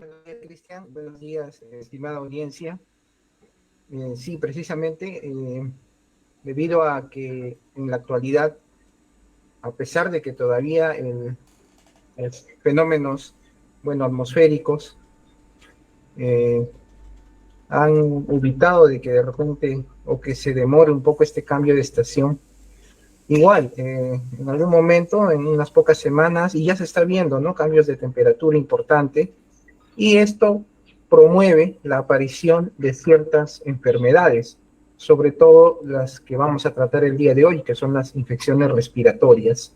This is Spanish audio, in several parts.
Buenos días, Cristian. Buenos días, estimada audiencia. Sí, precisamente, debido a que en la actualidad, a pesar de que todavía fenómenos, bueno, atmosféricos eh, han evitado de que de repente o que se demore un poco este cambio de estación, igual, en algún momento, en unas pocas semanas, y ya se está viendo, ¿no? Cambios de temperatura importante, y esto promueve la aparición de ciertas enfermedades, sobre todo las que vamos a tratar el día de hoy, que son las infecciones respiratorias,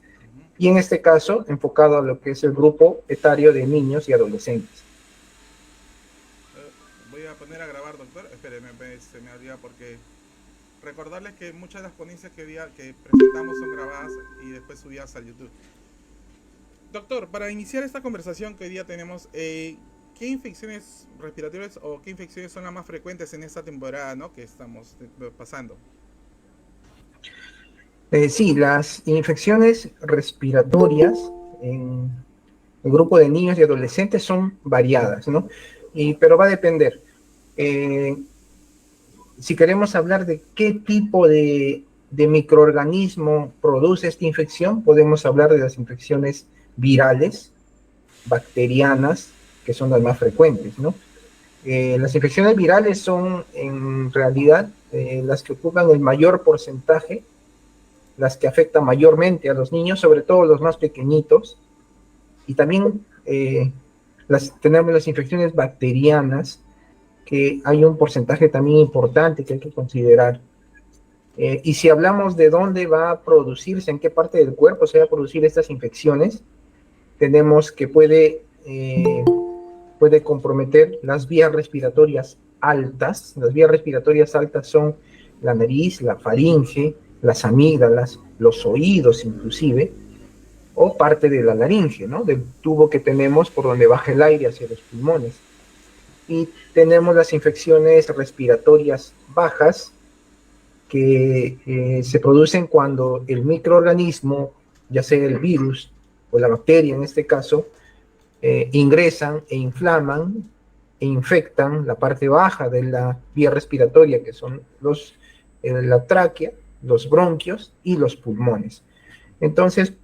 y en este caso enfocado a lo que es el grupo etario de niños y adolescentes. Voy a poner a grabar, doctor. Espéreme, se me olvida porque recordarles que muchas de las ponencias que presentamos son grabadas y después subidas al YouTube. Doctor, para iniciar esta conversación que hoy día tenemos, ¿qué infecciones respiratorias o qué infecciones son las más frecuentes en esta temporada, ¿no?, que estamos pasando? Sí, las infecciones respiratorias en el grupo de niños y adolescentes son variadas, ¿no? Pero va a depender. Eh, si queremos hablar de qué tipo de microorganismo produce esta infección, podemos hablar de las infecciones virales, bacterianas, que son las más frecuentes, ¿no? Las infecciones virales son en realidad las que ocupan el mayor porcentaje, las que afectan mayormente a los niños, sobre todo los más pequeñitos, y también tenemos las infecciones bacterianas, que hay un porcentaje también importante que hay que considerar. Y si hablamos de dónde va a producirse, en qué parte del cuerpo se va a producir estas infecciones, tenemos que puede comprometer las vías respiratorias altas. Las vías respiratorias altas son la nariz, la faringe, las amígdalas, los oídos inclusive, o parte de la laringe, ¿no? Del tubo que tenemos por donde baja el aire hacia los pulmones. Y tenemos las infecciones respiratorias bajas, que se producen cuando el microorganismo, ya sea el virus o la bacteria en este caso, ingresan e inflaman e infectan la parte baja de la vía respiratoria, que son la tráquea, los bronquios y los pulmones. Entonces,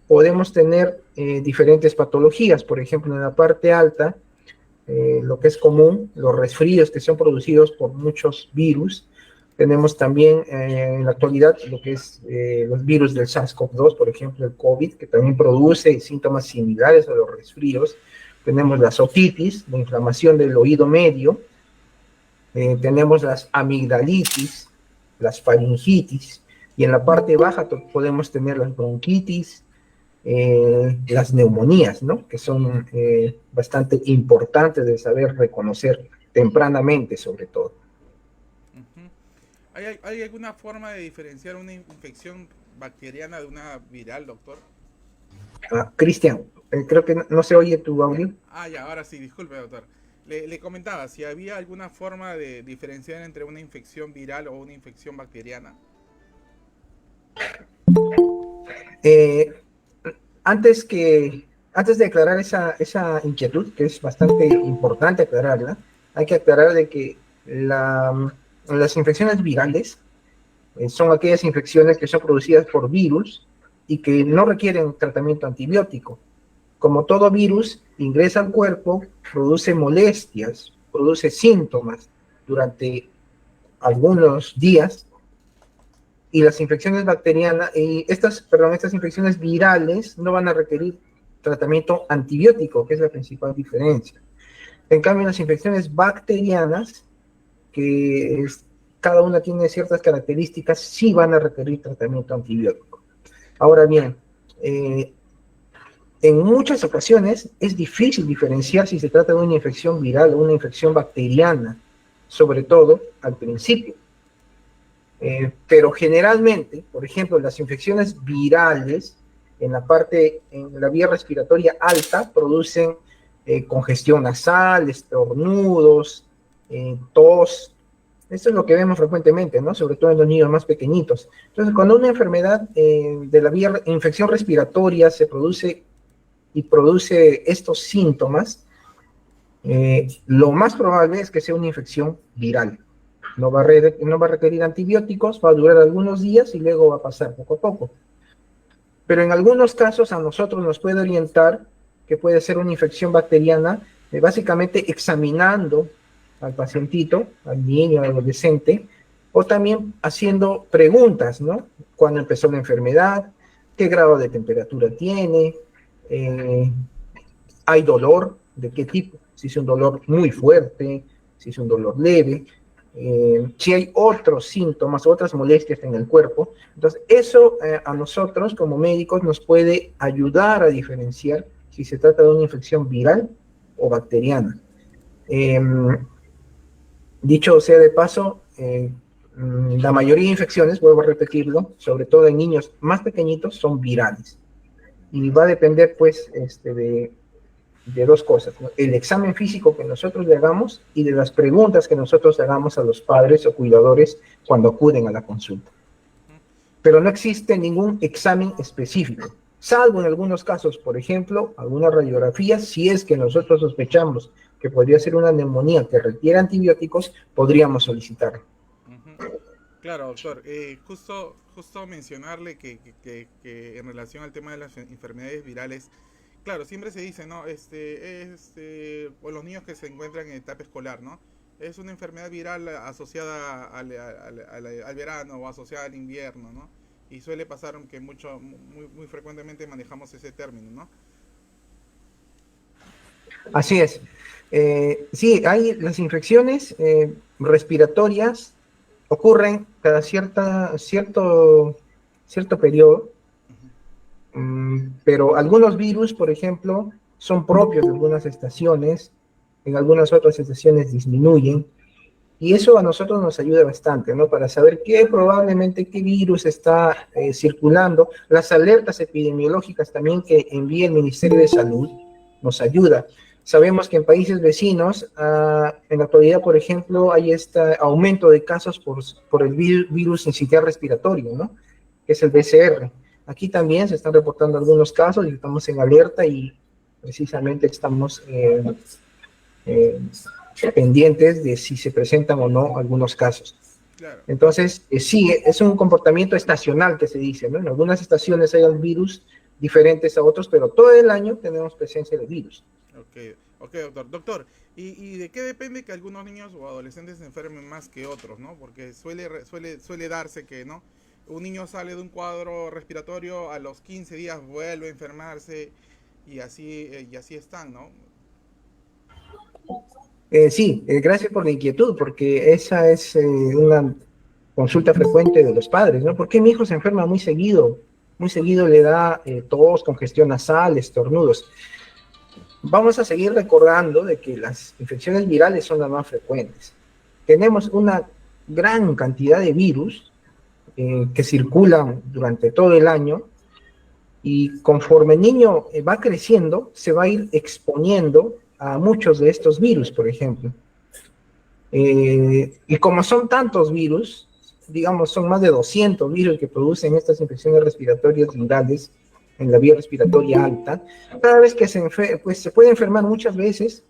podemos tener diferentes patologías. Por ejemplo, en la parte alta, lo que es común, los resfríos que son producidos por muchos virus. Tenemos también en la actualidad lo que es los virus del SARS-CoV-2, por ejemplo, el COVID, que también produce síntomas similares a los resfríos. Tenemos la otitis, la inflamación del oído medio. Tenemos las amigdalitis, las faringitis, y en la parte baja podemos tener las bronquitis, las neumonías, ¿no? Que son bastante importantes de saber reconocer tempranamente, sobre todo. Uh-huh. ¿Hay alguna forma de diferenciar una infección bacteriana de una viral, doctor? Cristian, creo que no se oye tu audio. Ya, ahora sí, disculpe, doctor. Le comentaba si había alguna forma de diferenciar entre una infección viral o una infección bacteriana. Eh, antes de aclarar esa inquietud, que es bastante importante aclararla, hay que aclarar de que las infecciones virales son aquellas infecciones que son producidas por virus y que no requieren tratamiento antibiótico. Como todo virus, ingresa al cuerpo, produce molestias, produce síntomas durante algunos días, y las infecciones bacterianas, estas infecciones virales no van a requerir tratamiento antibiótico, que es la principal diferencia. En cambio, las infecciones bacterianas, cada una tiene ciertas características, sí van a requerir tratamiento antibiótico. Ahora bien, en muchas ocasiones es difícil diferenciar si se trata de una infección viral o una infección bacteriana, sobre todo al principio. Pero generalmente, por ejemplo, las infecciones virales en la vía respiratoria alta producen congestión nasal, estornudos, tos. Esto es lo que vemos frecuentemente, ¿no? Sobre todo en los niños más pequeñitos. Entonces, cuando una enfermedad de la infección respiratoria se produce y produce estos síntomas, Lo más probable es que sea una infección viral. No va a requerir antibióticos, va a durar algunos días y luego va a pasar poco a poco. Pero en algunos casos a nosotros nos puede orientar que puede ser una infección bacteriana, básicamente examinando al pacientito, al niño, al adolescente, o también haciendo preguntas, ¿no? ¿Cuándo empezó la enfermedad? ¿Qué grado de temperatura tiene? ¿Hay dolor? ¿De qué tipo? Si es un dolor muy fuerte, si es un dolor leve, si hay otros síntomas, otras molestias en el cuerpo. Entonces, eso a nosotros como médicos nos puede ayudar a diferenciar si se trata de una infección viral o bacteriana. Dicho sea de paso, la mayoría de infecciones, vuelvo a repetirlo, sobre todo en niños más pequeñitos, son virales. Y va a depender, pues, de dos cosas, ¿no? El examen físico que nosotros le hagamos y de las preguntas que nosotros le hagamos a los padres o cuidadores cuando acuden a la consulta. Pero no existe ningún examen específico, salvo en algunos casos, por ejemplo, alguna radiografía, si es que nosotros sospechamos que podría ser una neumonía que requiere antibióticos, podríamos solicitarlo. Claro, doctor. Justo mencionarle que en relación al tema de las enfermedades virales, claro, siempre se dice, ¿no? O los niños que se encuentran en etapa escolar, ¿no? Es una enfermedad viral asociada al verano o asociada al invierno, ¿no? Y suele pasar que muy frecuentemente manejamos ese término, ¿no? Así es. Sí, hay las infecciones respiratorias ocurren cada cierto periodo, pero algunos virus, por ejemplo, son propios de algunas estaciones, en algunas otras estaciones disminuyen, y eso a nosotros nos ayuda bastante, ¿no? Para saber probablemente qué virus está circulando. Las alertas epidemiológicas también que envía el Ministerio de Salud nos ayuda. Sabemos que en países vecinos, en la actualidad, por ejemplo, hay este aumento de casos por el virus sincitial respiratorio, ¿no? Que es el BCR. Aquí también se están reportando algunos casos y estamos en alerta y precisamente estamos pendientes de si se presentan o no algunos casos. Claro. Entonces, sí, es un comportamiento estacional que se dice, ¿no? En algunas estaciones hay virus diferentes a otros, pero todo el año tenemos presencia de virus. Ok, doctor. Doctor, ¿y de qué depende que algunos niños o adolescentes se enfermen más que otros, ¿no? Porque suele darse que, ¿no? Un niño sale de un cuadro respiratorio, a los 15 días vuelve a enfermarse y así están, ¿no? Sí, gracias por la inquietud, porque esa es una consulta frecuente de los padres, ¿no? ¿Por qué mi hijo se enferma muy seguido? Muy seguido le da tos, congestión nasal, estornudos. Vamos a seguir recordando de que las infecciones virales son las más frecuentes. Tenemos una gran cantidad de virus que circulan durante todo el año y conforme el niño va creciendo, se va a ir exponiendo a muchos de estos virus, por ejemplo. Y como son tantos virus, digamos, son más de 200 virus que producen estas infecciones respiratorias virales en la vía respiratoria alta, cada vez que pues se puede enfermar muchas veces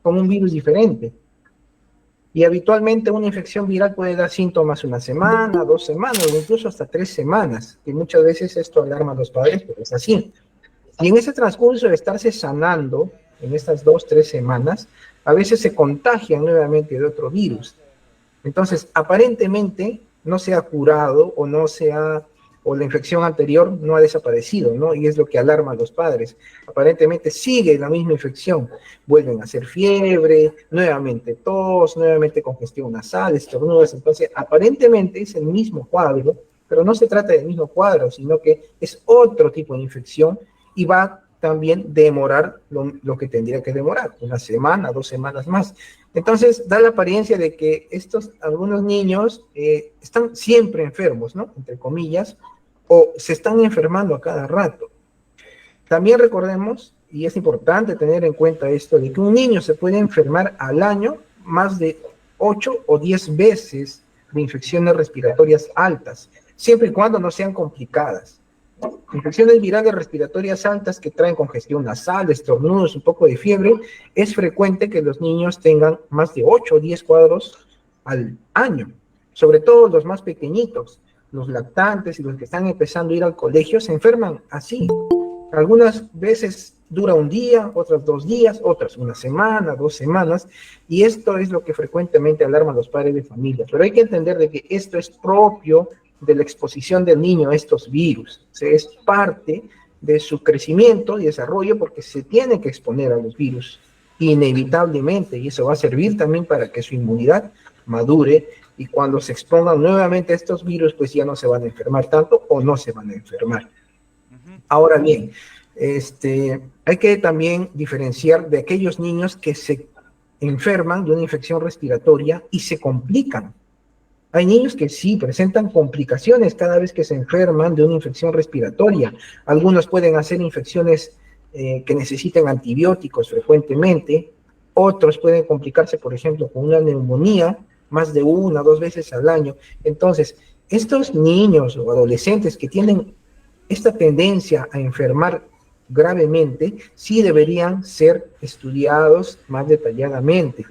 con un virus diferente. Y habitualmente una infección viral puede dar síntomas una semana, 2 semanas, o incluso hasta 3 semanas, y muchas veces esto alarma a los padres, pero es así. Y en ese transcurso de estarse sanando, en estas 2, 3 semanas, a veces se contagian nuevamente de otro virus. Entonces, aparentemente no se ha curado o la infección anterior no ha desaparecido, ¿no? Y es lo que alarma a los padres. Aparentemente sigue la misma infección. Vuelven a hacer fiebre, nuevamente tos, nuevamente congestión nasal, estornudos. Entonces, aparentemente es el mismo cuadro, pero no se trata del mismo cuadro, sino que es otro tipo de infección y va también demorar lo que tendría que demorar, 1 semana, 2 semanas más. Entonces, da la apariencia de que algunos niños están siempre enfermos, ¿no? Entre comillas, o se están enfermando a cada rato. También recordemos, y es importante tener en cuenta esto, de que un niño se puede enfermar al año más de 8 o 10 veces de infecciones respiratorias altas, siempre y cuando no sean complicadas. Infecciones virales respiratorias altas que traen congestión nasal, estornudos, un poco de fiebre, es frecuente que los niños tengan más de 8 o 10 cuadros al año, sobre todo los más pequeñitos, los lactantes y los que están empezando a ir al colegio se enferman así. Algunas veces dura un día, otras 2 días, otras una semana, 2 semanas, y esto es lo que frecuentemente alarma a los padres de familia. Pero hay que entender de que esto es propio de la exposición del niño a estos virus. O sea, es parte de su crecimiento y desarrollo porque se tiene que exponer a los virus inevitablemente, y eso va a servir también para que su inmunidad madure, y cuando se expongan nuevamente a estos virus, pues ya no se van a enfermar tanto o no se van a enfermar. Ahora bien, hay que también diferenciar de aquellos niños que se enferman de una infección respiratoria y se complican. Hay niños que sí presentan complicaciones cada vez que se enferman de una infección respiratoria. Algunos pueden hacer infecciones que necesiten antibióticos frecuentemente. Otros pueden complicarse, por ejemplo, con una neumonía más de 1 o 2 veces al año. Entonces, estos niños o adolescentes que tienen esta tendencia a enfermar gravemente, sí deberían ser estudiados más detalladamente.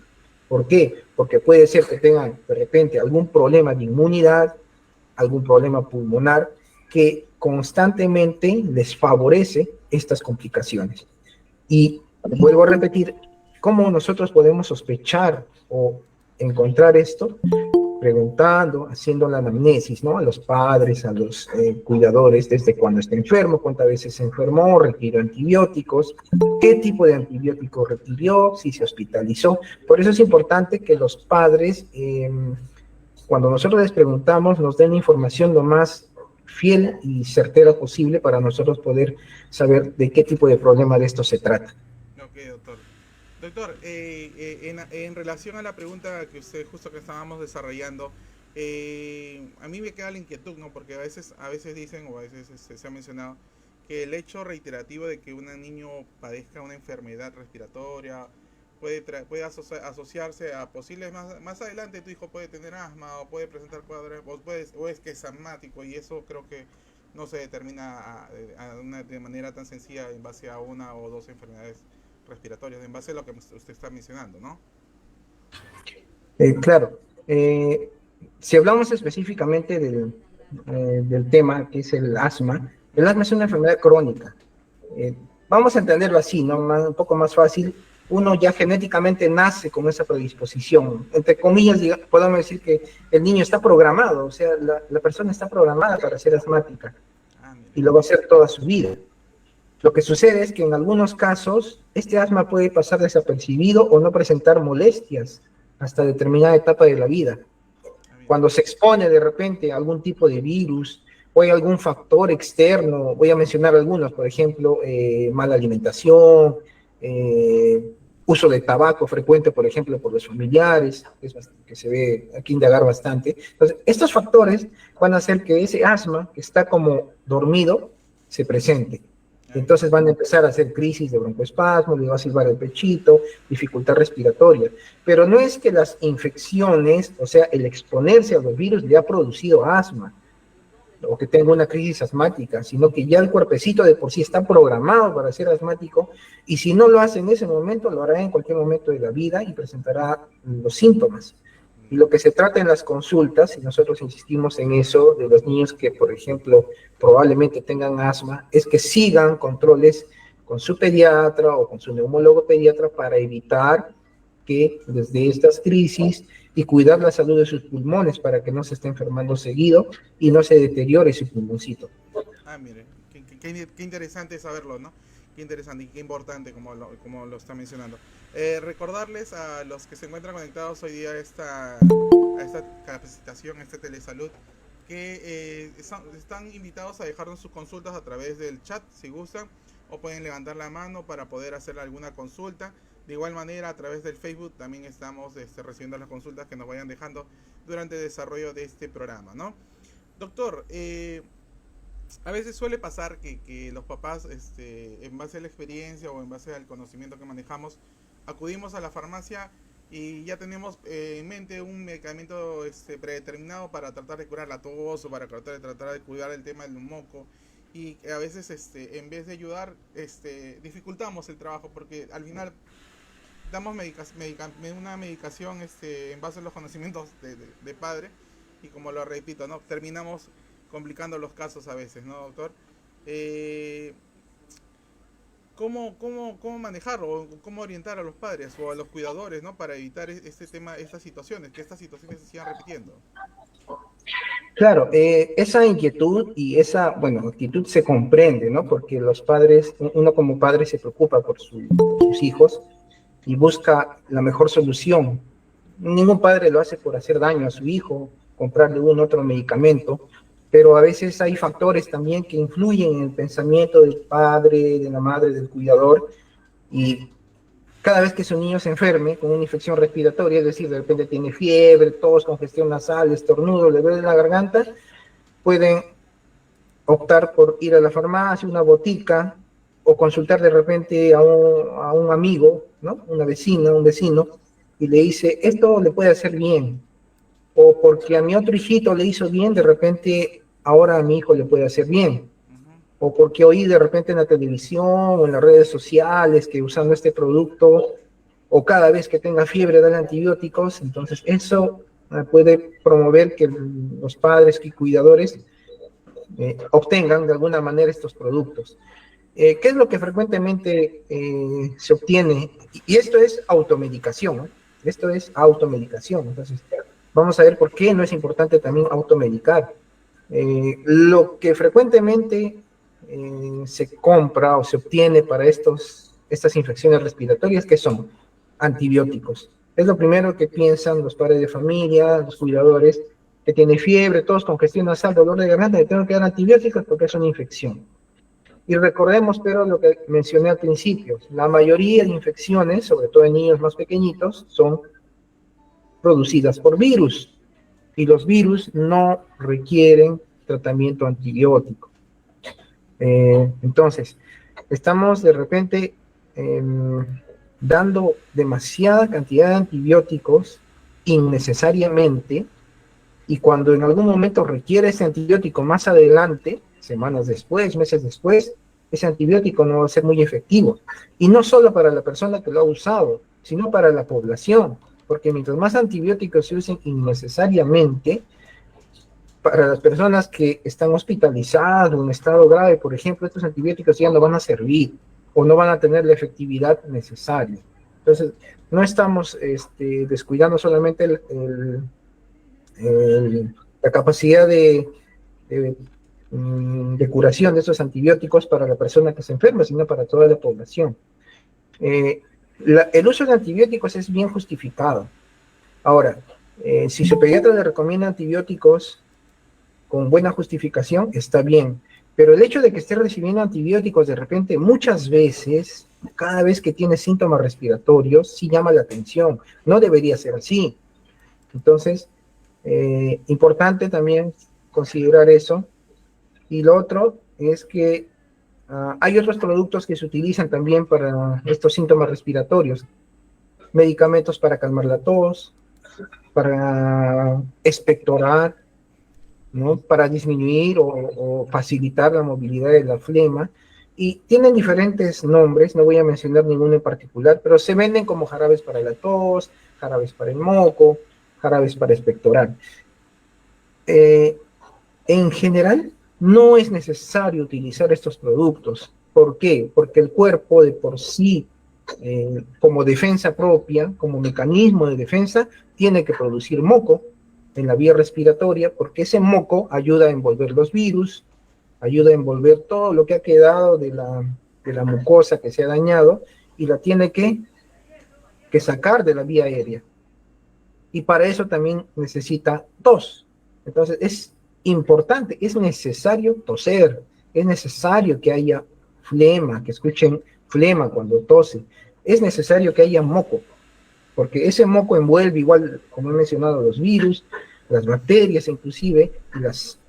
¿Por qué? Porque puede ser que tengan de repente algún problema de inmunidad, algún problema pulmonar, que constantemente les favorece estas complicaciones. Y vuelvo a repetir, ¿cómo nosotros podemos sospechar o encontrar esto? Preguntando, haciendo la anamnesis, ¿no? A los padres, a los cuidadores, desde cuando está enfermo, cuántas veces se enfermó, requirió antibióticos, qué tipo de antibióticos requirió, si se hospitalizó. Por eso es importante que los padres, cuando nosotros les preguntamos, nos den información lo más fiel y certera posible para nosotros poder saber de qué tipo de problema de esto se trata. Ok, doctor. Doctor, en relación a la pregunta que usted justo que estábamos desarrollando, a mí me queda la inquietud, ¿no? Porque a veces dicen, o a veces se ha mencionado, que el hecho reiterativo de que un niño padezca una enfermedad respiratoria puede asociarse a posibles más adelante tu hijo puede tener asma o puede presentar cuadros o es que es asmático, y eso creo que no se determina de manera tan sencilla en base a una o dos enfermedades respiratorias, en base a lo que usted está mencionando, ¿no? Claro, si hablamos específicamente del tema que es el asma es una enfermedad crónica. Vamos a entenderlo así, ¿no? Un poco más fácil. Uno ya genéticamente nace con esa predisposición. Entre comillas, podemos decir que el niño está programado, o sea, la persona está programada para ser asmática y lo va a hacer toda su vida. Lo que sucede es que en algunos casos este asma puede pasar desapercibido o no presentar molestias hasta determinada etapa de la vida. Cuando se expone de repente a algún tipo de virus o hay algún factor externo, voy a mencionar algunos, por ejemplo, mala alimentación, uso de tabaco frecuente, por ejemplo, por los familiares, que se ve aquí indagar bastante. Entonces, estos factores van a hacer que ese asma, que está como dormido, se presente. Entonces van a empezar a hacer crisis de broncoespasmo, le va a silbar el pechito, dificultad respiratoria. Pero no es que las infecciones, o sea, el exponerse a los virus le ha producido asma o que tenga una crisis asmática, sino que ya el cuerpecito de por sí está programado para ser asmático, y si no lo hace en ese momento, lo hará en cualquier momento de la vida y presentará los síntomas. Y lo que se trata en las consultas, y nosotros insistimos en eso, de los niños que, por ejemplo, probablemente tengan asma, es que sigan controles con su pediatra o con su neumólogo pediatra para evitar que desde estas crisis y cuidar la salud de sus pulmones para que no se esté enfermando seguido y no se deteriore su pulmoncito. Mire, qué interesante saberlo, ¿no? Qué interesante y qué importante como lo está mencionando. Recordarles a los que se encuentran conectados hoy día a esta capacitación, a esta telesalud, que están invitados a dejarnos sus consultas a través del chat, si gustan, o pueden levantar la mano para poder hacer alguna consulta. De igual manera, a través del Facebook también estamos recibiendo las consultas que nos vayan dejando durante el desarrollo de este programa, ¿no? Doctor, a veces suele pasar que los papás, en base a la experiencia o en base al conocimiento que manejamos, acudimos a la farmacia y ya tenemos en mente un medicamento predeterminado para tratar de curar la tos o para tratar de cuidar el tema del moco. y a veces en vez de ayudar dificultamos el trabajo porque al final damos una medicación en base a los conocimientos de padre y como lo repito, ¿no? Terminamos complicando los casos a veces, ¿no, doctor? Eh, ¿Cómo manejar o cómo orientar a los padres o a los cuidadores, ¿no? Para evitar este tema, que estas situaciones se sigan repitiendo. Claro, esa inquietud y esa, bueno, actitud se comprende, ¿no? Porque los padres, uno como padre se preocupa por sus hijos y busca la mejor solución. Ningún padre lo hace por hacer daño a su hijo, comprarle un otro medicamento, pero a veces hay factores también que influyen en el pensamiento del padre, de la madre, del cuidador, y cada vez que su niño se enferme con una infección respiratoria, es decir, de repente tiene fiebre, tos, congestión nasal, estornudo, le duele la garganta, pueden optar por ir a la farmacia, una botica, o consultar de repente a un amigo, ¿no? Una vecina, un vecino, y le dice, esto le puede hacer bien, o porque a mi otro hijito le hizo bien, de repente ahora a mi hijo le puede hacer bien, o porque oí de repente en la televisión o en las redes sociales que usando este producto, o cada vez que tenga fiebre dan antibióticos, entonces eso puede promover que los padres y cuidadores obtengan de alguna manera estos productos. ¿Qué es lo que frecuentemente se obtiene? Y esto es automedicación, ¿no? Esto es automedicación. Entonces, vamos a ver por qué no es importante también automedicar. Lo que frecuentemente se compra o se obtiene para estas infecciones respiratorias, que son antibióticos. Es lo primero que piensan los padres de familia, los cuidadores, que tiene fiebre, tos, congestión nasal, dolor de garganta, que tengo que dar antibióticos porque es una infección. Y recordemos, pero lo que mencioné al principio, la mayoría de infecciones, sobre todo en niños más pequeñitos, son producidas por virus. Y los virus no requieren tratamiento antibiótico. Entonces, estamos de repente dando demasiada cantidad de antibióticos innecesariamente, y cuando en algún momento requiere ese antibiótico más adelante, semanas después, meses después, ese antibiótico no va a ser muy efectivo. Y no solo para la persona que lo ha usado, sino para la población, porque mientras más antibióticos se usen innecesariamente, para las personas que están hospitalizadas o en estado grave, por ejemplo, estos antibióticos ya no van a servir o no van a tener la efectividad necesaria. Entonces, no estamos descuidando solamente la capacidad de curación de esos antibióticos para la persona que se enferma, sino para toda la población. El uso de antibióticos es bien justificado. Ahora, si su pediatra le recomienda antibióticos con buena justificación, está bien. Pero el hecho de que esté recibiendo antibióticos de repente, muchas veces, cada vez que tiene síntomas respiratorios, sí llama la atención. No debería ser así. Entonces, importante también considerar eso. Y lo otro es que hay otros productos que se utilizan también para estos síntomas respiratorios. Medicamentos para calmar la tos, para expectorar, ¿no? Para disminuir o facilitar la movilidad de la flema. Y tienen diferentes nombres, no voy a mencionar ninguno en particular, pero se venden como jarabes para la tos, jarabes para el moco, jarabes para expectorar. En general, no es necesario utilizar estos productos. ¿Por qué? Porque el cuerpo de por sí, como defensa propia, como mecanismo de defensa, tiene que producir moco en la vía respiratoria, porque ese moco ayuda a envolver los virus, ayuda a envolver todo lo que ha quedado de la mucosa que se ha dañado, y la tiene que sacar de la vía aérea. Y para eso también necesita tos. Entonces es importante, es necesario toser, es necesario que haya flema, que escuchen flema cuando tose, es necesario que haya moco, porque ese moco envuelve igual, como he mencionado, los virus, las bacterias inclusive, y las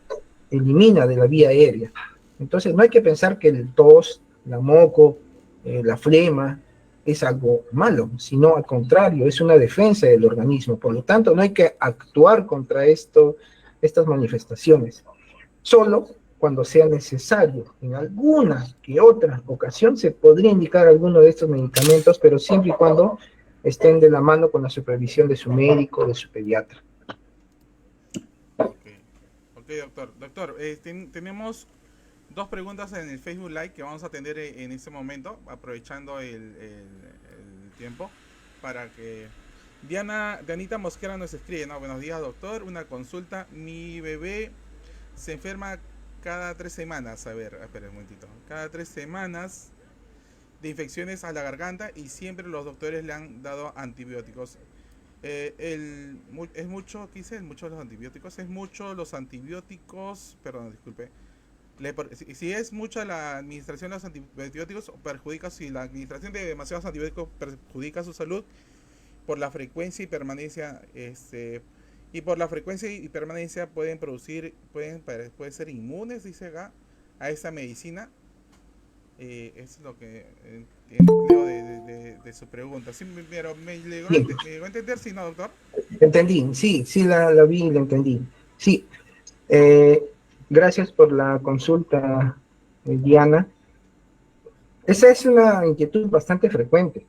elimina de la vía aérea. Entonces no hay que pensar que el tos, la moco, la flema es algo malo, sino al contrario, es una defensa del organismo. Por lo tanto, no hay que actuar contra estas manifestaciones. Solo cuando sea necesario. En alguna que otra ocasión se podría indicar alguno de estos medicamentos, pero siempre y cuando estén de la mano con la supervisión de su médico o de su pediatra. Ok, ok, doctor. Doctor, tenemos dos preguntas en el Facebook Live que vamos a atender en este momento, aprovechando el tiempo, para que Dianita Mosquera nos escribe, ¿no? Buenos días, doctor. Una consulta. Mi bebé se enferma cada 3 semanas. A ver, espera un momentito. Cada 3 semanas de infecciones a la garganta y siempre los doctores le han dado antibióticos. Es mucho, ¿qué dice? Mucho los antibióticos. Es mucho los antibióticos. Perdón, disculpe. Si es mucha la administración de los antibióticos, perjudica, si la administración de demasiados antibióticos perjudica su salud por la frecuencia y permanencia, y por la frecuencia y permanencia pueden ser inmunes, dice acá, a esa medicina. Es lo que entiendo de su pregunta. Sí, pero me llegó a entender, ¿sí, no, doctor? Entendí, sí, sí la vi y la entendí. Sí, gracias por la consulta, Diana. Esa es una inquietud bastante frecuente,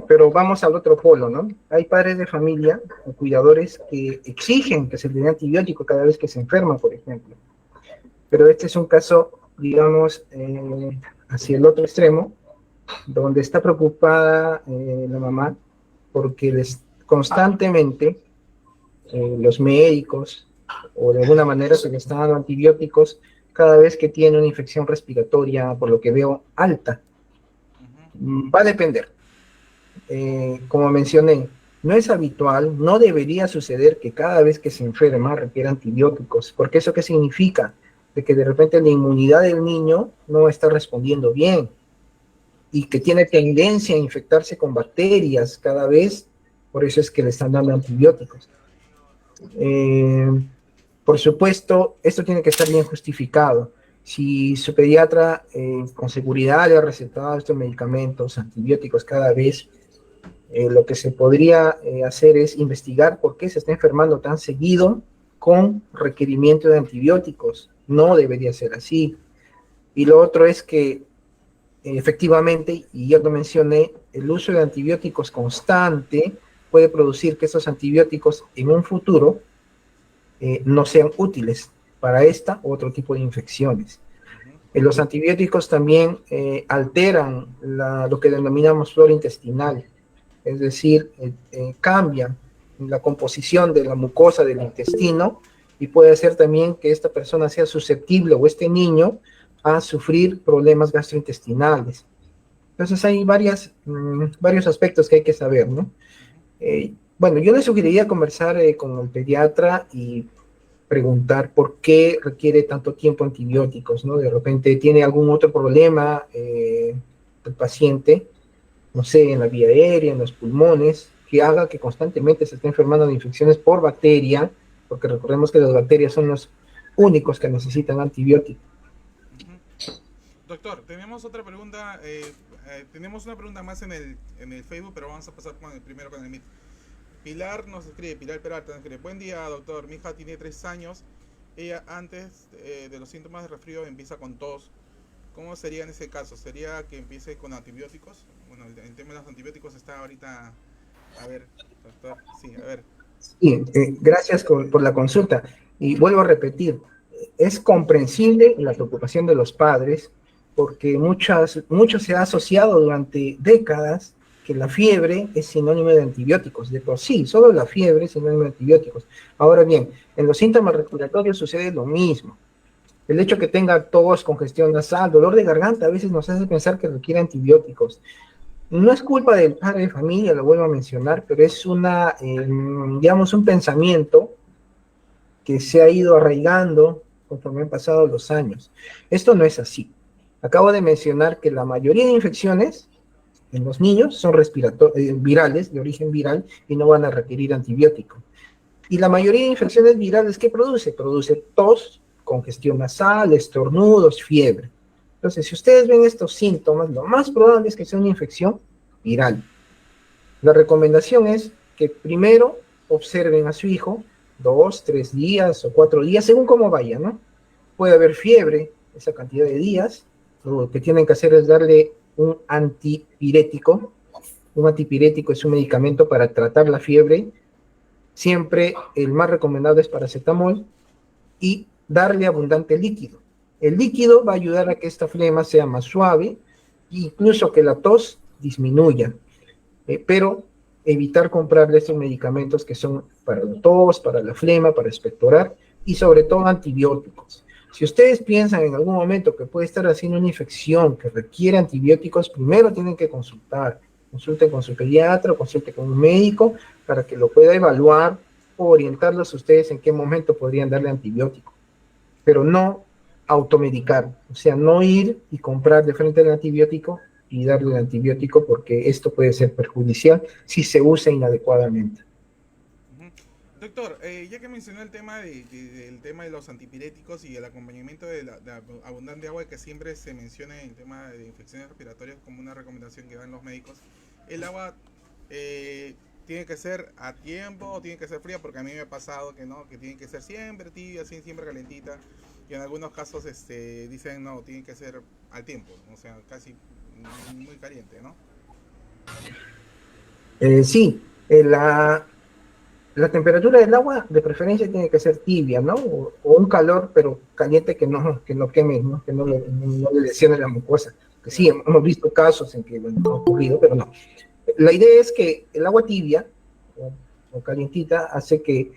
pero vamos al otro polo, ¿no? Hay padres de familia o cuidadores que exigen que se le dé antibiótico cada vez que se enferma, por ejemplo. Pero este es un caso, digamos, hacia el otro extremo, donde está preocupada la mamá porque constantemente los médicos o de alguna manera se le están dando antibióticos cada vez que tiene una infección respiratoria, por lo que veo, alta. Va a depender. Como mencioné, no es habitual, no debería suceder que cada vez que se enferma requiera antibióticos, porque ¿eso qué significa? De que de repente la inmunidad del niño no está respondiendo bien y que tiene tendencia a infectarse con bacterias cada vez, por eso es que le están dando antibióticos. Por supuesto, esto tiene que estar bien justificado. Si su pediatra con seguridad le ha recetado estos medicamentos, antibióticos cada vez, lo que se podría hacer es investigar por qué se está enfermando tan seguido con requerimiento de antibióticos. No debería ser así. Y lo otro es que efectivamente, y ya lo mencioné, el uso de antibióticos constante puede producir que esos antibióticos en un futuro no sean útiles para esta u otro tipo de infecciones. Los antibióticos también alteran lo que denominamos flora intestinal, es decir, cambian la composición de la mucosa del intestino y puede hacer también que esta persona sea susceptible o este niño a sufrir problemas gastrointestinales. Entonces hay varios aspectos que hay que saber, ¿no? Bueno, yo le sugeriría conversar con el pediatra y preguntar por qué requiere tanto tiempo antibióticos, ¿no? De repente tiene algún otro problema el paciente, no sé, en la vía aérea, en los pulmones, que haga que constantemente se esté enfermando de infecciones por bacteria, porque recordemos que las bacterias son los únicos que necesitan antibióticos. Doctor, tenemos otra pregunta, tenemos una pregunta más en el Facebook, pero vamos a pasar primero con el Meet. Pilar nos escribe, Pilar Peralta nos escribe: buen día, doctor, mi hija tiene 3 años, ella antes de los síntomas de resfrío empieza con tos. ¿Cómo sería en ese caso? ¿Sería que empiece con antibióticos? Bueno, el tema de los antibióticos está ahorita, a ver, doctor, sí, a ver. Sí, gracias por la consulta. Y vuelvo a repetir, es comprensible la preocupación de los padres, porque mucho se ha asociado durante décadas que la fiebre es sinónimo de antibióticos. De por sí, solo la fiebre es sinónimo de antibióticos. Ahora bien, en los síntomas respiratorios sucede lo mismo. El hecho que tenga tos, congestión nasal, dolor de garganta, a veces nos hace pensar que requiere antibióticos. No es culpa del padre de familia, lo vuelvo a mencionar, pero es digamos, un pensamiento que se ha ido arraigando conforme han pasado los años. Esto no es así. Acabo de mencionar que la mayoría de infecciones en los niños son virales, de origen viral, y no van a requerir antibiótico. Y la mayoría de infecciones virales, ¿qué produce? Produce tos, congestión nasal, estornudos, fiebre. Entonces, si ustedes ven estos síntomas, lo más probable es que sea una infección viral. La recomendación es que primero observen a su hijo 2, 3 días o 4 días, según cómo vaya, ¿no? puede haber fiebre esa cantidad de días, lo que tienen que hacer es darle un antipirético. Un antipirético es un medicamento para tratar la fiebre. Siempre el más recomendado es paracetamol y darle abundante líquido. El líquido va a ayudar a que esta flema sea más suave, incluso que la tos disminuya, pero evitar comprarle estos medicamentos que son para la tos, para la flema, para expectorar y sobre todo antibióticos. Si ustedes piensan en algún momento que puede estar haciendo una infección que requiere antibióticos, primero tienen que consultar. Consulten con su pediatra o consulten con un médico para que lo pueda evaluar o orientarlos a ustedes en qué momento podrían darle antibiótico. Pero no automedicar, o sea, no ir y comprar de frente el antibiótico y darle el antibiótico porque esto puede ser perjudicial si se usa inadecuadamente. Doctor, ya que mencionó el tema del tema de los antipiréticos y el acompañamiento de la abundante agua que siempre se menciona en el tema de infecciones respiratorias como una recomendación que dan los médicos, el agua tiene que ser a tiempo o tiene que ser fría, porque a mí me ha pasado que no, que tiene que ser siempre tibia, siempre calentita, y en algunos casos dicen no, tiene que ser al tiempo, o sea, casi muy caliente, ¿no? Sí, la temperatura del agua de preferencia tiene que ser tibia, ¿no? O un calor, pero caliente que no queme, ¿no? Que no le lesione la mucosa. Que sí, Claro. hemos visto casos en que bueno, no ha ocurrido, pero no. La idea es que el agua tibia o calientita hace que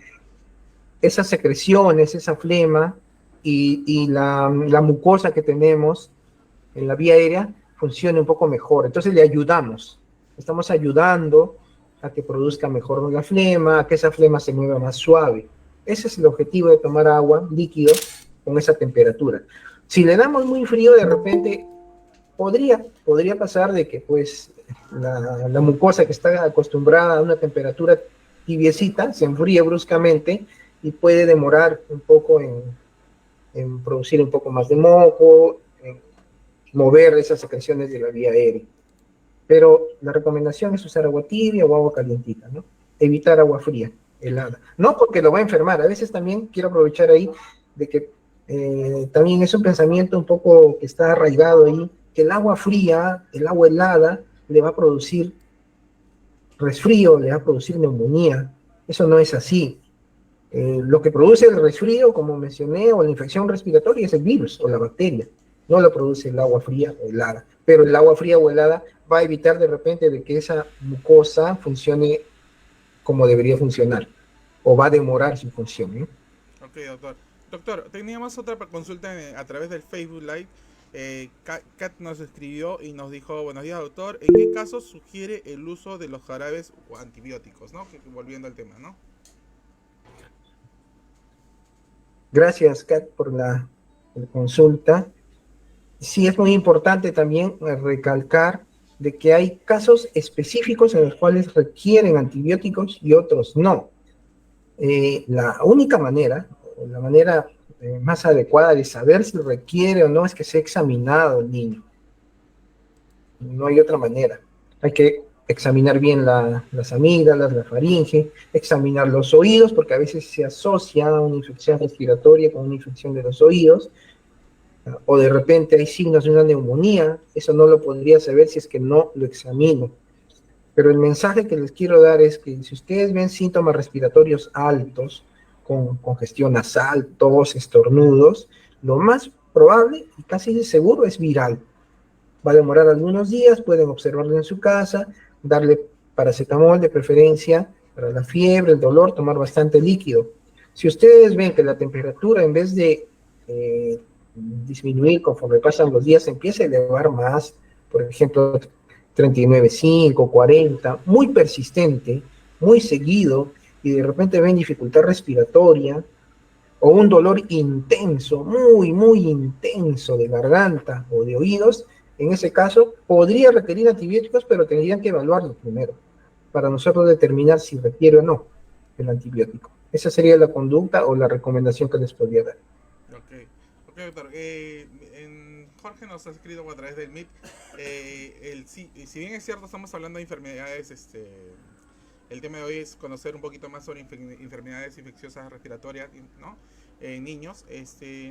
esas secreciones, esa flema y la mucosa que tenemos en la vía aérea funcione un poco mejor. Entonces le ayudamos, estamos ayudando a que produzca mejor la flema, a que esa flema se mueva más suave. Ese es el objetivo de tomar agua, líquido, con esa temperatura. Si le damos muy frío, de repente podría pasar de que pues la mucosa que está acostumbrada a una temperatura tibiecita se enfríe bruscamente y puede demorar un poco en producir un poco más de moco, en mover esas secreciones de la vía aérea. Pero la recomendación es usar agua tibia o agua calientita, ¿no? Evitar agua fría, helada. No porque lo va a enfermar, a veces también quiero aprovechar ahí de que también es un pensamiento un poco que está arraigado ahí, que el agua fría, el agua helada, le va a producir resfrío, le va a producir neumonía. Eso no es así. Lo que produce el resfrío, como mencioné, o la infección respiratoria es el virus o la bacteria. No lo produce el agua fría o helada. Pero el agua fría o helada va a evitar de repente de que esa mucosa funcione como debería funcionar. O va a demorar su función, ¿eh? Ok, doctor. Doctor, teníamos otra consulta a través del Facebook Live. Kat nos escribió y nos dijo, buenos días, doctor, ¿en qué casos sugiere el uso de los jarabes o antibióticos? ¿No? Volviendo al tema, ¿no? Gracias, Kat, por la consulta. Sí, es muy importante también recalcar de que hay casos específicos en los cuales requieren antibióticos y otros no. La única manera, la manera más adecuada de saber si requiere o no es que sea examinado el niño. No hay otra manera. Hay que examinar bien las amígdalas, la faringe, examinar los oídos, porque a veces se asocia una infección respiratoria con una infección de los oídos, o de repente hay signos de una neumonía. Eso no lo podría saber si es que no lo examino. Pero el mensaje que les quiero dar es que si ustedes ven síntomas respiratorios altos, con congestión nasal, tos, estornudos, lo más probable y casi seguro es viral. Va a demorar algunos días, pueden observarlo en su casa, darle paracetamol de preferencia para la fiebre, el dolor, tomar bastante líquido. Si ustedes ven que la temperatura en vez de disminuir conforme pasan los días, empieza a elevar más, por ejemplo, 39,5, 40, muy persistente, muy seguido, y de repente ven dificultad respiratoria o un dolor intenso, muy intenso de garganta o de oídos, en ese caso podría requerir antibióticos, pero tendrían que evaluarlo primero para nosotros determinar si requiere o no el antibiótico. Esa sería la conducta o la recomendación que les podría dar. Ok, doctor. Jorge nos ha escrito a través del MIT. Si bien es cierto, estamos hablando de enfermedades, el tema de hoy es conocer un poquito más sobre enfermedades infecciosas respiratorias, ¿no? niños,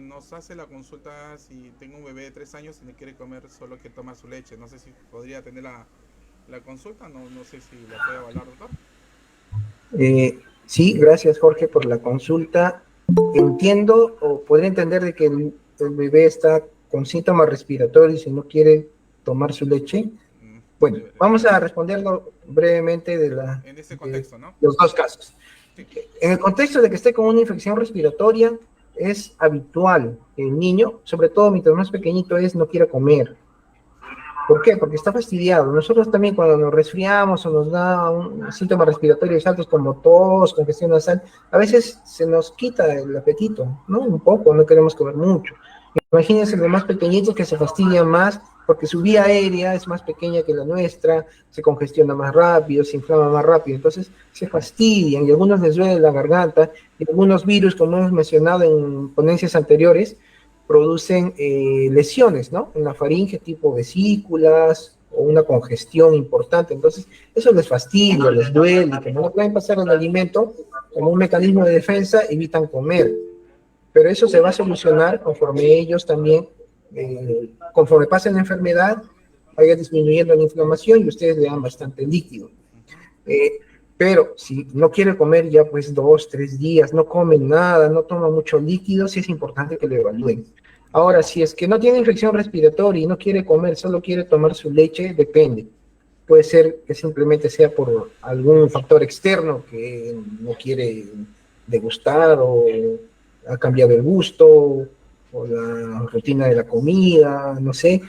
nos hace la consulta si tengo un bebé de 3 años y le quiere comer solo que toma su leche. No sé si podría tener la consulta, no sé si la puede avalar, doctor. Sí, gracias Jorge por la consulta. Entiendo o podría entender de que el bebé está con síntomas respiratorios y no quiere tomar su leche. Bueno, vamos a responderlo brevemente en ese de contexto, ¿no? los dos casos. Sí. En el contexto de que esté con una infección respiratoria, es habitual que el niño, sobre todo mientras más pequeñito es, no quiera comer. ¿Por qué? Porque está fastidiado. Nosotros también cuando nos resfriamos o nos da un síntomas respiratorios altos como tos, congestión nasal, a veces se nos quita el apetito, ¿no? Un poco, no queremos comer mucho. Imagínense los más pequeñitos que se fastidian más porque su vía aérea es más pequeña que la nuestra, se congestiona más rápido, se inflama más rápido, entonces se fastidian y a algunos les duele la garganta y algunos virus, como hemos mencionado en ponencias anteriores, producen lesiones, ¿no? En la faringe tipo vesículas o una congestión importante. Entonces, eso les fastidia, les duele, y como no pueden pasar el alimento, como un mecanismo de defensa, evitan comer. Pero eso se va a solucionar conforme ellos también, conforme pasen la enfermedad, vaya disminuyendo la inflamación y ustedes le dan bastante líquido. Pero si no quiere comer ya pues 2, 3 días, no come nada, no toma mucho líquido, sí es importante que lo evalúen. Ahora, si es que no tiene infección respiratoria y no quiere comer, solo quiere tomar su leche, depende. Puede ser que simplemente sea por algún factor externo que no quiere degustar o ha cambiado el gusto o la rutina de la comida, no sé,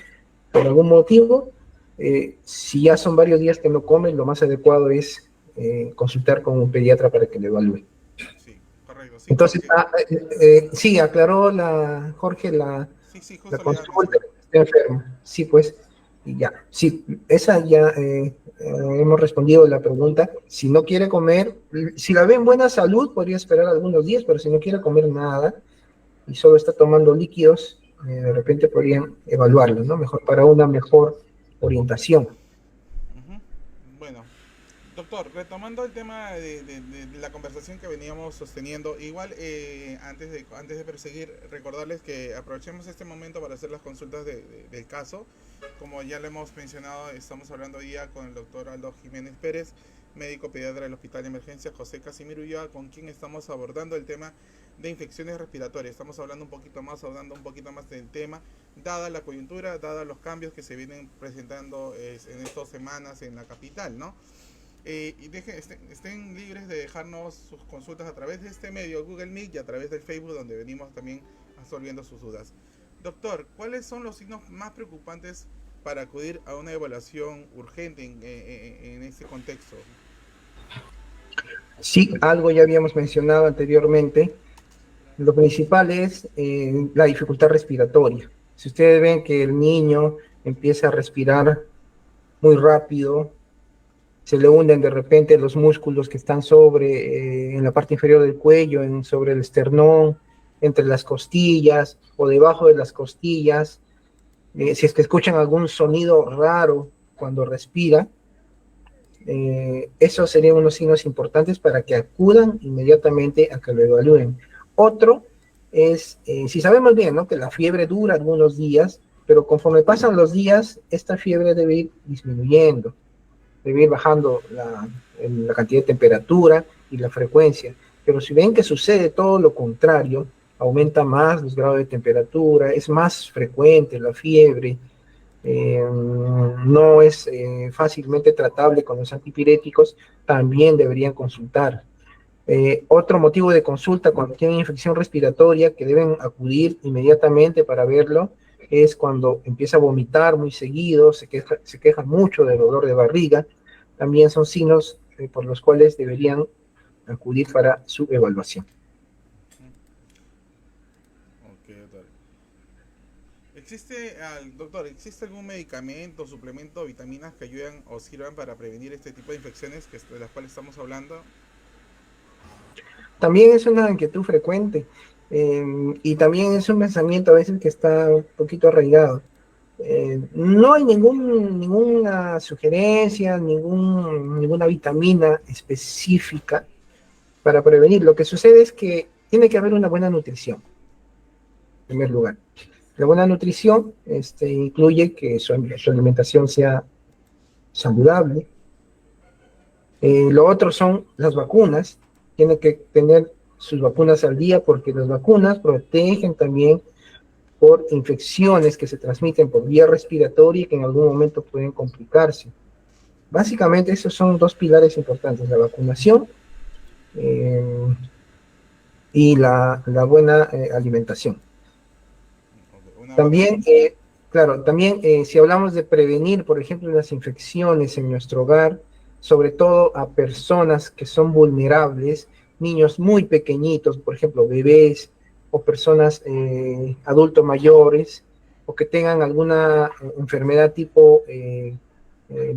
por algún motivo. Si ya son varios días que no comen, lo más adecuado es consultar con un pediatra para que lo evalúe. Sí, correcto. Sí, Entonces, porque... sí, aclaró Jorge sí, la justo le iba a consulta, mencionar. está enfermo. Sí, pues, y ya. Sí, esa ya hemos respondido la pregunta. Si no quiere comer, si la ve en buena salud, podría esperar algunos días, pero si no quiere comer nada y solo está tomando líquidos, de repente podrían evaluarlo, ¿no? Mejor para una mejor orientación. Ujú. Bueno, doctor, retomando el tema de la conversación que veníamos sosteniendo, igual antes de perseguir, recordarles que aprovechemos este momento para hacer las consultas del caso. Como ya le hemos mencionado, estamos hablando hoy día con el doctor Aldo Jiménez Pérez, médico pediatra del Hospital de Emergencia José Casimiro Ulloa, con quien estamos abordando el tema de infecciones respiratorias. Estamos hablando un poquito más del tema, dada la coyuntura, dada los cambios que se vienen presentando en estas semanas en la capital, ¿no? Y estén libres de dejarnos sus consultas a través de este medio, Google Meet, y a través del Facebook, donde venimos también absorbiendo sus dudas. Doctor, ¿cuáles son los signos más preocupantes para acudir a una evaluación urgente en ese contexto? Sí, algo ya habíamos mencionado anteriormente. Lo principal es la dificultad respiratoria. Si ustedes ven que el niño empieza a respirar muy rápido, se le hunden de repente los músculos que están en la parte inferior del cuello, sobre el esternón, entre las costillas o debajo de las costillas. Si es que escuchan algún sonido raro cuando respira, esos serían unos signos importantes para que acudan inmediatamente a que lo evalúen. Otro es, si sabemos bien, ¿no? Que la fiebre dura algunos días, pero conforme pasan los días, esta fiebre debe ir disminuyendo, debe ir bajando la cantidad de temperatura y la frecuencia. Pero si ven que sucede todo lo contrario, aumenta más los grados de temperatura, es más frecuente la fiebre, no es fácilmente tratable con los antipiréticos, también deberían consultar. Otro motivo de consulta cuando tienen infección respiratoria que deben acudir inmediatamente para verlo es cuando empieza a vomitar muy seguido, se queja mucho del dolor de barriga. También son signos por los cuales deberían acudir para su evaluación. Ok, doctor. Doctor, ¿existe algún medicamento, suplemento, vitaminas que ayuden o sirvan para prevenir este tipo de infecciones de las cuales estamos hablando? También es una inquietud frecuente y también es un pensamiento a veces que está un poquito arraigado. No hay ninguna sugerencia, ninguna vitamina específica para prevenir. Lo que sucede es que tiene que haber una buena nutrición, en primer lugar. La buena nutrición incluye que su alimentación sea saludable. Lo otro son las vacunas. Tiene que tener sus vacunas al día porque las vacunas protegen también por infecciones que se transmiten por vía respiratoria y que en algún momento pueden complicarse. Básicamente esos son dos pilares importantes, la vacunación y la buena alimentación. También, claro, también si hablamos de prevenir, por ejemplo, las infecciones en nuestro hogar, sobre todo a personas que son vulnerables, niños muy pequeñitos, por ejemplo, bebés o personas adultos mayores, o que tengan alguna enfermedad tipo de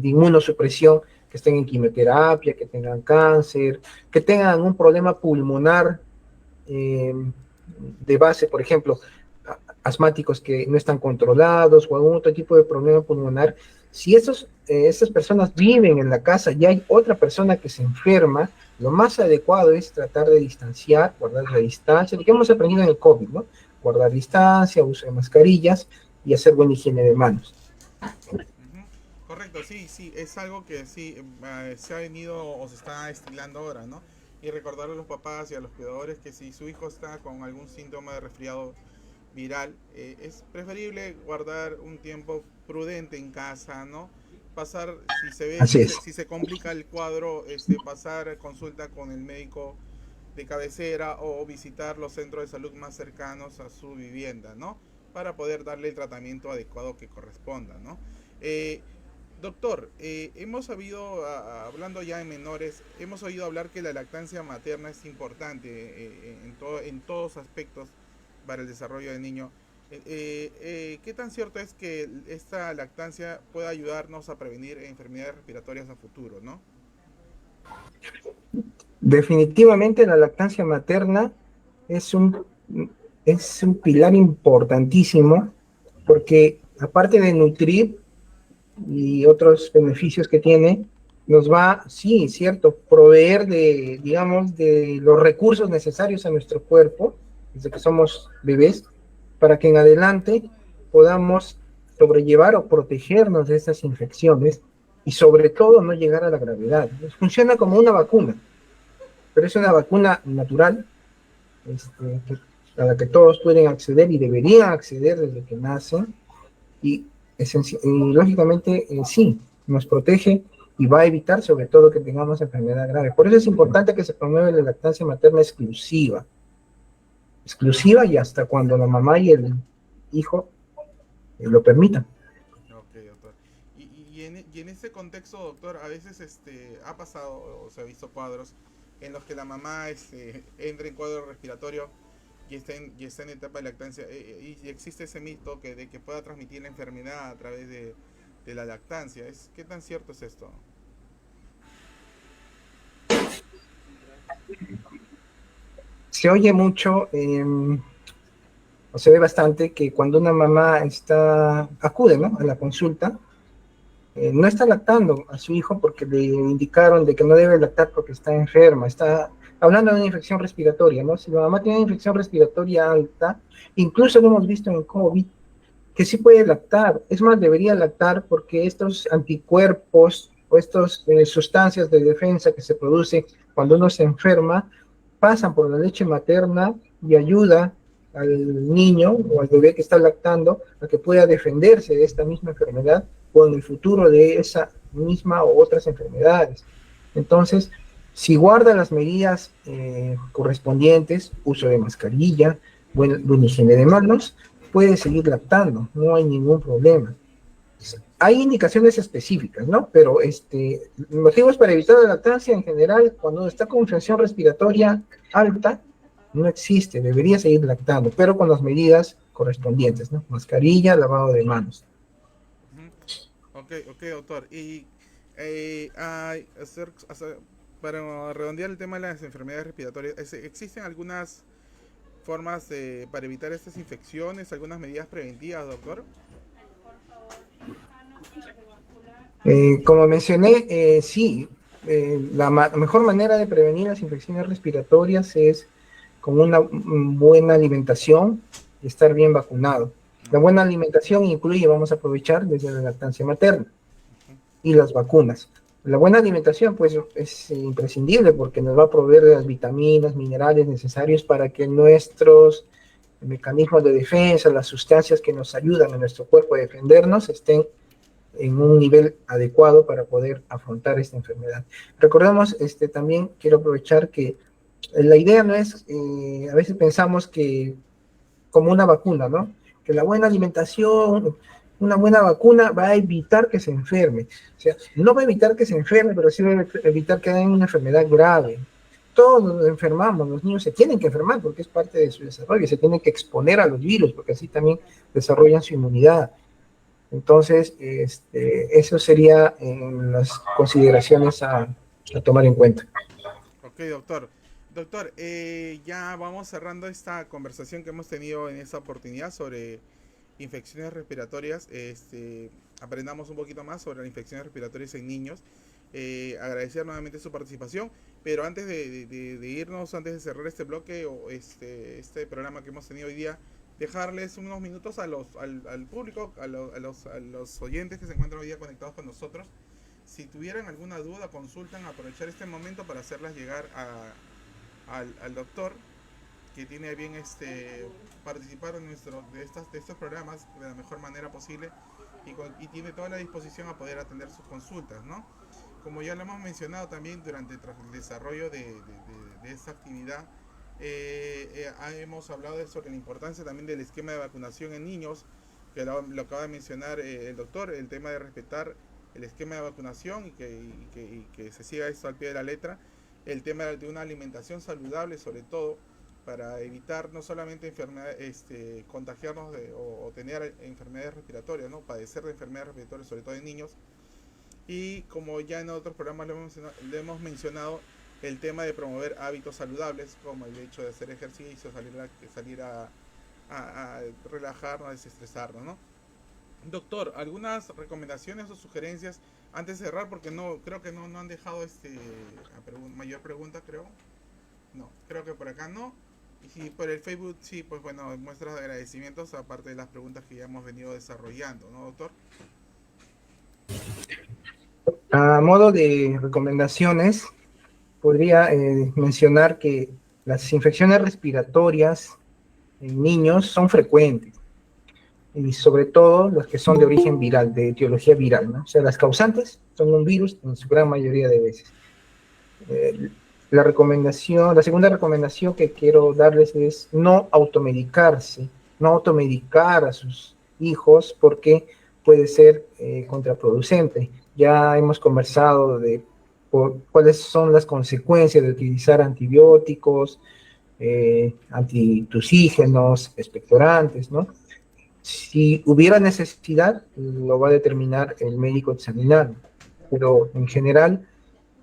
inmunosupresión, que estén en quimioterapia, que tengan cáncer, que tengan un problema pulmonar de base, por ejemplo, asmáticos que no están controlados o algún otro tipo de problema pulmonar. Si estas personas viven en la casa y hay otra persona que se enferma, lo más adecuado es tratar de distanciar, guardar la distancia, lo que hemos aprendido en el COVID, ¿no? Guardar distancia, uso de mascarillas y hacer buena higiene de manos. Correcto, sí, sí, es algo que sí se ha venido o se está estilando ahora, ¿no? Y recordar a los papás y a los cuidadores que si su hijo está con algún síntoma de resfriado viral, es preferible guardar un tiempo prudente en casa, ¿no? Pasar, si se ve, si se complica el cuadro, pasar consulta con el médico de cabecera o visitar los centros de salud más cercanos a su vivienda, ¿no? Para poder darle el tratamiento adecuado que corresponda, ¿no? Doctor, hemos sabido, hablando ya en menores, hemos oído hablar que la lactancia materna es importante en todos aspectos para el desarrollo del niño. ¿Qué tan cierto es que esta lactancia puede ayudarnos a prevenir enfermedades respiratorias a futuro, no? Definitivamente la lactancia materna es un pilar importantísimo porque aparte de nutrir y otros beneficios que tiene, nos va, sí, cierto, proveer de, digamos, de los recursos necesarios a nuestro cuerpo, desde que somos bebés, para que en adelante podamos sobrellevar o protegernos de estas infecciones y sobre todo no llegar a la gravedad. Funciona como una vacuna, pero es una vacuna natural, a la que todos pueden acceder y deberían acceder desde que nacen, y lógicamente sí, nos protege y va a evitar sobre todo que tengamos enfermedad grave. Por eso es importante que se promueva la lactancia materna exclusiva y hasta cuando la mamá y el hijo lo permitan. Ok, doctor. Y en ese contexto, doctor, a veces ha pasado o se ha visto cuadros en los que la mamá entra en cuadro respiratorio y está en etapa de lactancia, y existe ese mito de que pueda transmitir la enfermedad a través de la lactancia. ¿Qué tan cierto es esto? Se oye mucho, o se ve bastante que cuando una mamá acude, ¿no?, a la consulta, no está lactando a su hijo porque le indicaron de que no debe lactar porque está enferma, está hablando de una infección respiratoria, ¿no? Si la mamá tiene una infección respiratoria alta, incluso lo hemos visto en el COVID, que sí puede lactar, es más, debería lactar porque estos anticuerpos o estas sustancias de defensa que se producen cuando uno se enferma, pasan por la leche materna y ayuda al niño o al bebé que está lactando a que pueda defenderse de esta misma enfermedad o en el futuro de esa misma o otras enfermedades. Entonces, si guarda las medidas correspondientes, uso de mascarilla, buena higiene de manos, puede seguir lactando, no hay ningún problema. Hay indicaciones específicas, ¿no? Pero motivos para evitar la lactancia en general, cuando está con infección respiratoria alta, no existe, debería seguir lactando, pero con las medidas correspondientes, ¿no? Mascarilla, lavado de manos. Ok, doctor. Y para redondear el tema de las enfermedades respiratorias, ¿existen algunas formas para evitar estas infecciones, algunas medidas preventivas, doctor? Como mencioné, sí, la mejor manera de prevenir las infecciones respiratorias es con una buena alimentación y estar bien vacunado. La buena alimentación incluye, vamos a aprovechar desde la lactancia materna y las vacunas. La buena alimentación, pues, es imprescindible porque nos va a proveer de las vitaminas, minerales necesarios para que nuestros mecanismos de defensa, las sustancias que nos ayudan a nuestro cuerpo a defendernos, estén en un nivel adecuado para poder afrontar esta enfermedad. Recordemos, también quiero aprovechar que la idea no es, a veces pensamos que como una vacuna, ¿no? Que la buena alimentación, una buena vacuna va a evitar que se enferme. O sea, no va a evitar que se enferme, pero sí va a evitar que haya una enfermedad grave. Todos nos enfermamos, los niños se tienen que enfermar porque es parte de su desarrollo, se tienen que exponer a los virus porque así también desarrollan su inmunidad. Entonces, eso sería en las consideraciones a tomar en cuenta. Ok, doctor. Doctor, ya vamos cerrando esta conversación que hemos tenido en esta oportunidad sobre infecciones respiratorias. Aprendamos un poquito más sobre las infecciones respiratorias en niños. Agradecer nuevamente su participación, pero antes de irnos, antes de cerrar este bloque o este programa que hemos tenido hoy día, dejarles unos minutos al público, a los oyentes que se encuentran hoy día conectados con nosotros. Si tuvieran alguna duda, consultan, aprovechar este momento para hacerlas llegar al doctor que tiene bien participar en de estos programas de la mejor manera posible y tiene toda la disposición a poder atender sus consultas, ¿no? Como ya lo hemos mencionado también tras el desarrollo de esta actividad, hemos hablado sobre la importancia también del esquema de vacunación en niños, que lo acaba de mencionar el doctor, el tema de respetar el esquema de vacunación y que se siga esto al pie de la letra, el tema de una alimentación saludable sobre todo, para evitar no solamente enfermedades, contagiarnos o tener enfermedades respiratorias, ¿no? Padecer de enfermedades respiratorias, sobre todo en niños. Y como ya en otros programas le hemos mencionado, el tema de promover hábitos saludables, como el hecho de hacer ejercicio, salir a relajarnos, a desestresarnos, ¿no? Doctor, algunas recomendaciones o sugerencias antes de cerrar, porque no creo que no han dejado mayor pregunta, creo. No, creo que por acá no. Y por el Facebook sí, pues bueno, muestras de agradecimientos aparte de las preguntas que ya hemos venido desarrollando, ¿no, doctor? A modo de recomendaciones, podría mencionar que las infecciones respiratorias en niños son frecuentes, y sobre todo las que son de origen viral, de etiología viral, ¿no? O sea, las causantes son un virus en su gran mayoría de veces. La segunda recomendación que quiero darles es no automedicarse, no automedicar a sus hijos porque puede ser contraproducente. Ya hemos conversado de cuáles son las consecuencias de utilizar antibióticos, antitusígenos, expectorantes, ¿no? Si hubiera necesidad, lo va a determinar el médico examinando, pero en general,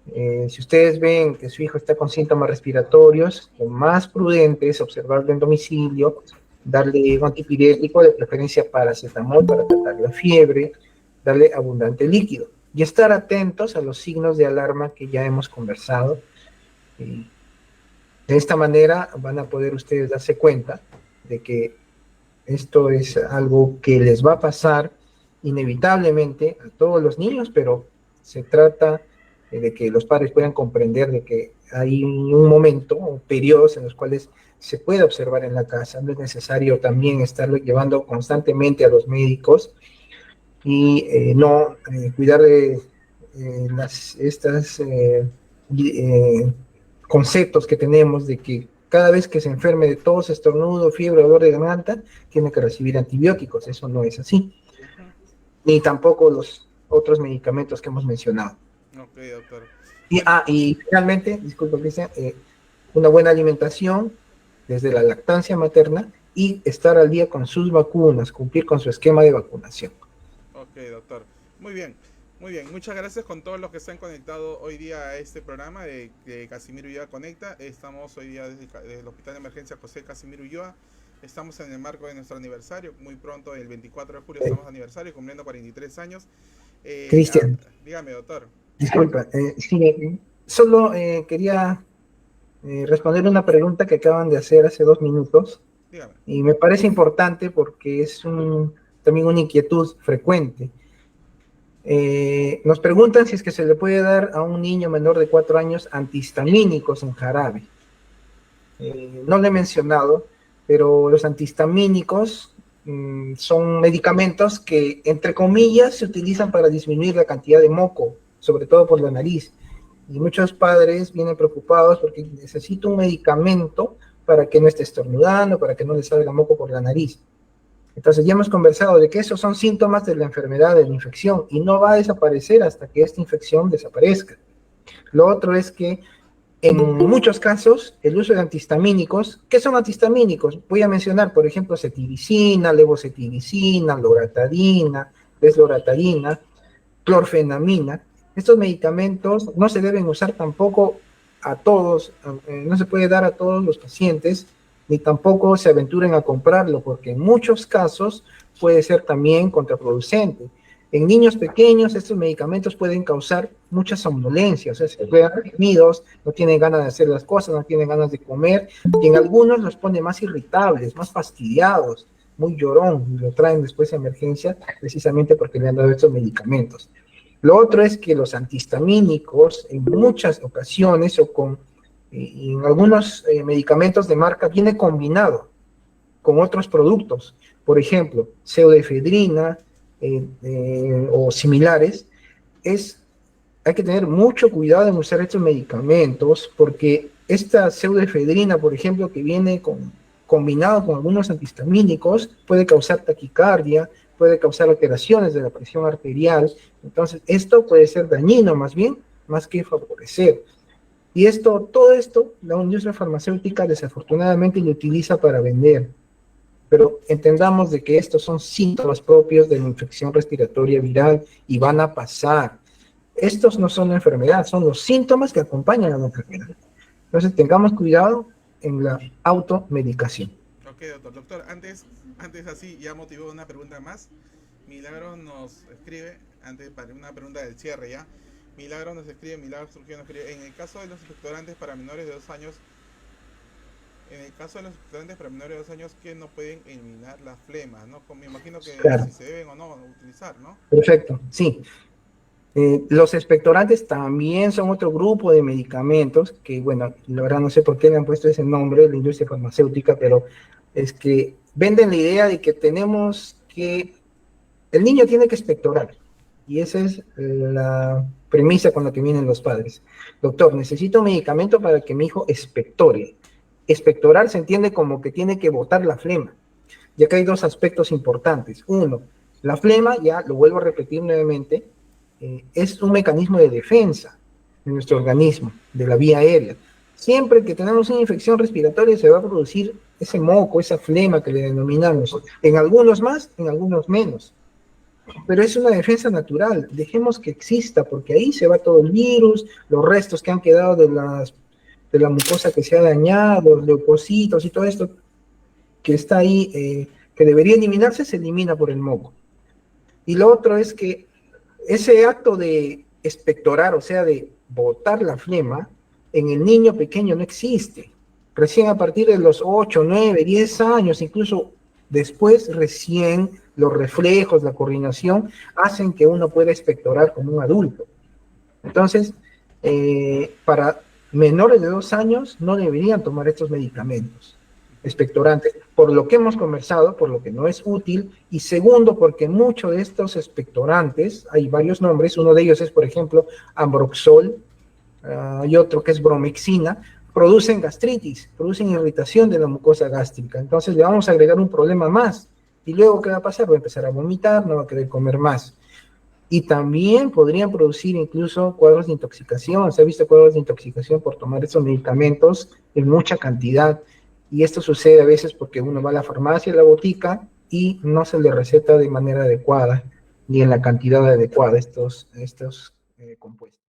si ustedes ven que su hijo está con síntomas respiratorios, lo más prudente es observarlo en domicilio, darle un antipirético, de preferencia paracetamol para tratar la fiebre, darle abundante líquido y estar atentos a los signos de alarma que ya hemos conversado. De esta manera van a poder ustedes darse cuenta de que esto es algo que les va a pasar inevitablemente a todos los niños, pero se trata de que los padres puedan comprender de que hay un momento, periodos en los cuales se puede observar en la casa. No es necesario también estarlo llevando constantemente a los médicos y no cuidar de estas conceptos que tenemos de que cada vez que se enferme de tos, estornudo, fiebre, dolor de garganta, tiene que recibir antibióticos. Eso no es así. Ni tampoco los otros medicamentos que hemos mencionado. Ok, doctor. Y finalmente, disculpa, Cristian, una buena alimentación desde la lactancia materna y estar al día con sus vacunas, cumplir con su esquema de vacunación. Ok, doctor. Muy bien. Muy bien, muchas gracias con todos los que se han conectado hoy día a este programa de Casimiro Ulloa Conecta. Estamos hoy día desde el Hospital de Emergencia José Casimiro Ulloa. Estamos en el marco de nuestro aniversario. Muy pronto, el 24 de julio, estamos de aniversario, cumpliendo 43 años. Cristian. Dígame, doctor. Disculpa, sí, solo quería responder una pregunta que acaban de hacer hace 2 minutos, Dígame. y me parece importante porque es también una inquietud frecuente. Nos preguntan si es que se le puede dar a un niño menor de 4 años antihistamínicos en jarabe. No lo he mencionado, pero los antihistamínicos son medicamentos que, entre comillas, se utilizan para disminuir la cantidad de moco, sobre todo por la nariz. Y muchos padres vienen preocupados porque necesito un medicamento para que no esté estornudando, para que no le salga moco por la nariz. Entonces ya hemos conversado de que esos son síntomas de la enfermedad, de la infección, y no va a desaparecer hasta que esta infección desaparezca. Lo otro es que en muchos casos, el uso de antihistamínicos, ¿qué son antihistamínicos? Voy a mencionar, por ejemplo, cetiricina, levocetiricina, loratadina, desloratadina, clorfenamina. Estos medicamentos no se deben usar tampoco a todos, no se puede dar a todos los pacientes, ni tampoco se aventuren a comprarlo, porque en muchos casos puede ser también contraproducente. En niños pequeños, estos medicamentos pueden causar mucha somnolencia, o sea, se quedan dormidos, no tienen ganas de hacer las cosas, no tienen ganas de comer, y en algunos los pone más irritables, más fastidiados, muy llorón, y lo traen después a emergencia precisamente porque le han dado estos medicamentos. Lo otro es que los antihistamínicos, en muchas ocasiones, o en algunos medicamentos de marca, viene combinado con otros productos, por ejemplo, pseudoefedrina, o similares. Hay que tener mucho cuidado en usar estos medicamentos, porque esta pseudoefedrina, por ejemplo, que viene combinado con algunos antihistamínicos, puede causar taquicardia, puede causar alteraciones de la presión arterial. Entonces, esto puede ser dañino más bien, más que favorecer. Y todo esto, la industria farmacéutica desafortunadamente lo utiliza para vender. Pero entendamos de que estos son síntomas propios de la infección respiratoria viral y van a pasar. Estos no son la enfermedad, son los síntomas que acompañan a la enfermedad. Entonces tengamos cuidado en la automedicación. Ok, doctor. Doctor, antes así ya motivó una pregunta más. Milagro nos escribe, para una pregunta del cierre ya. Milagro Trujillo nos escribe, en el caso de los expectorantes para menores de 2 años, que no pueden eliminar la flema, ¿no? Me imagino que Claro. si se deben o no utilizar, ¿no? Perfecto, sí. Los expectorantes también son otro grupo de medicamentos que, bueno, la verdad no sé por qué le han puesto ese nombre, la industria farmacéutica, pero es que venden la idea de que el niño tiene que expectorar, y esa es la premisa con la que vienen los padres. Doctor, necesito un medicamento para que mi hijo expectore. Expectorar se entiende como que tiene que botar la flema. Y acá hay dos aspectos importantes. Uno, la flema, ya lo vuelvo a repetir nuevamente, es un mecanismo de defensa de nuestro organismo, de la vía aérea. Siempre que tenemos una infección respiratoria se va a producir ese moco, esa flema que le denominamos. En algunos más, en algunos menos. Pero es una defensa natural. Dejemos que exista, porque ahí se va todo el virus, los restos que han quedado de la mucosa que se ha dañado, los leucocitos y todo esto que está ahí, que debería eliminarse, se elimina por el moco. Y lo otro es que ese acto de expectorar, o sea, de botar la flema, en el niño pequeño no existe. Recién a partir de los 8, 9, 10 años, incluso después, recién los reflejos, la coordinación, hacen que uno pueda expectorar como un adulto. Entonces, para menores de 2 años no deberían tomar estos medicamentos expectorantes, por lo que hemos conversado, por lo que no es útil, y segundo, porque muchos de estos expectorantes, hay varios nombres, uno de ellos es, por ejemplo, Ambroxol, hay otro que es Bromexina, producen gastritis, producen irritación de la mucosa gástrica. Entonces le vamos a agregar un problema más, y luego, ¿qué va a pasar? Va a empezar a vomitar, no va a querer comer más. Y también podrían producir incluso cuadros de intoxicación. Se ha visto cuadros de intoxicación por tomar estos medicamentos en mucha cantidad. Y esto sucede a veces porque uno va a la farmacia, a la botica, y no se le receta de manera adecuada, ni en la cantidad adecuada estos compuestos.